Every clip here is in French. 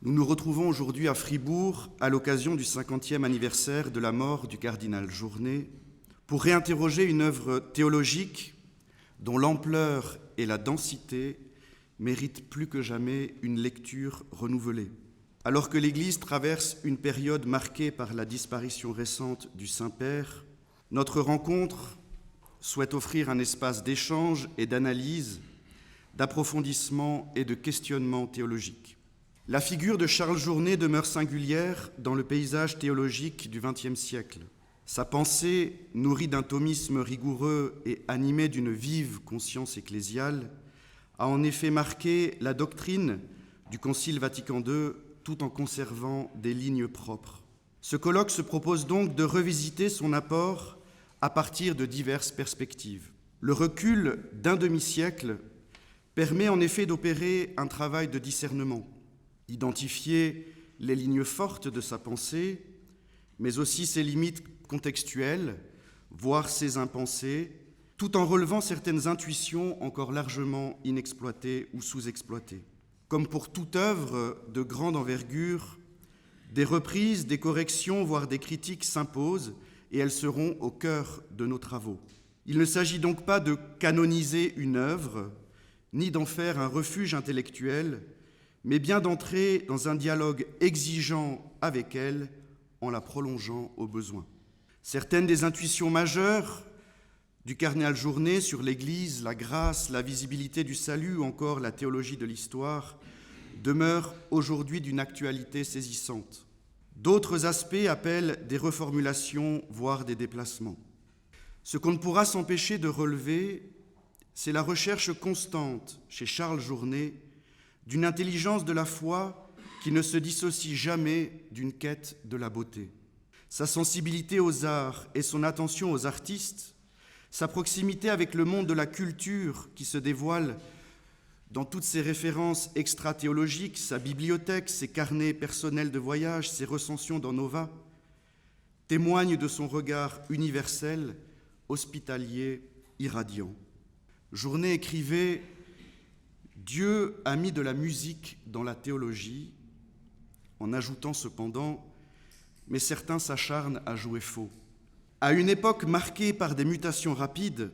Nous nous retrouvons aujourd'hui à Fribourg à l'occasion du 50e anniversaire de la mort du cardinal Journet pour réinterroger une œuvre théologique dont l'ampleur et la densité méritent plus que jamais une lecture renouvelée. Alors que l'Église traverse une période marquée par la disparition récente du Saint-Père, notre rencontre souhaite offrir un espace d'échange et d'analyse, d'approfondissement et de questionnement théologique. La figure de Charles Journet demeure singulière dans le paysage théologique du XXe siècle. Sa pensée, nourrie d'un thomisme rigoureux et animée d'une vive conscience ecclésiale, a en effet marqué la doctrine du Concile Vatican II tout en conservant des lignes propres. Ce colloque se propose donc de revisiter son apport à partir de diverses perspectives. Le recul d'un demi-siècle permet en effet d'opérer un travail de discernement, identifier les lignes fortes de sa pensée, mais aussi ses limites contextuelles, voire ses impensés, tout en relevant certaines intuitions encore largement inexploitées ou sous-exploitées. Comme pour toute œuvre de grande envergure, des reprises, des corrections, voire des critiques s'imposent et elles seront au cœur de nos travaux. Il ne s'agit donc pas de canoniser une œuvre, ni d'en faire un refuge intellectuel, mais bien d'entrer dans un dialogue exigeant avec elle en la prolongeant au besoin. Certaines des intuitions majeures du cardinal Journet sur l'Église, la grâce, la visibilité du salut ou encore la théologie de l'histoire demeurent aujourd'hui d'une actualité saisissante. D'autres aspects appellent des reformulations, voire des déplacements. Ce qu'on ne pourra s'empêcher de relever, c'est la recherche constante chez Charles Journet d'une intelligence de la foi qui ne se dissocie jamais d'une quête de la beauté. Sa sensibilité aux arts et son attention aux artistes, sa proximité avec le monde de la culture qui se dévoile dans toutes ses références extra-théologiques, sa bibliothèque, ses carnets personnels de voyage, ses recensions dans Nova, témoignent de son regard universel, hospitalier, irradiant. Journet écrivait « Dieu a mis de la musique dans la théologie », en ajoutant cependant « mais certains s'acharnent à jouer faux ». À une époque marquée par des mutations rapides,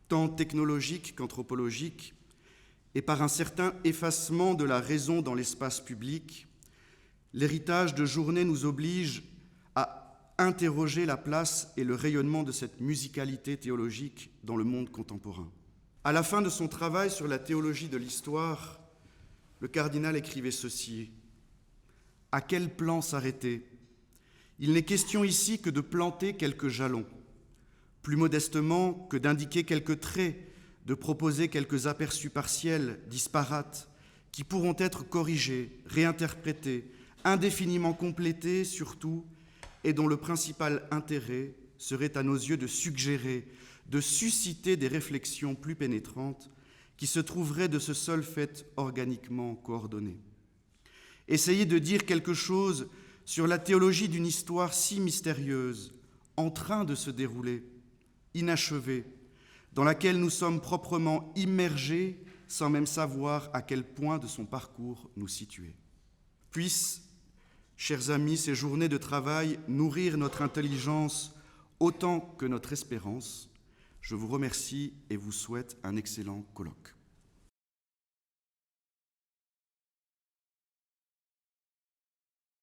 tant technologiques qu'anthropologiques, et par un certain effacement de la raison dans l'espace public, l'héritage de Journet nous oblige à interroger la place et le rayonnement de cette musicalité théologique dans le monde contemporain. À la fin de son travail sur la théologie de l'histoire, le cardinal écrivait ceci : « À quel plan s'arrêter ? Il n'est question ici que de planter quelques jalons, plus modestement que d'indiquer quelques traits, de proposer quelques aperçus partiels, disparates, qui pourront être corrigés, réinterprétés, indéfiniment complétés surtout, et dont le principal intérêt serait à nos yeux de suggérer, de susciter des réflexions plus pénétrantes qui se trouveraient de ce seul fait organiquement coordonnées. Essayer de dire quelque chose sur la théologie d'une histoire si mystérieuse, en train de se dérouler, inachevée, dans laquelle nous sommes proprement immergés sans même savoir à quel point de son parcours nous situer. Puissent, chers amis, ces journées de travail nourrir notre intelligence autant que notre espérance. Je vous remercie et vous souhaite un excellent colloque.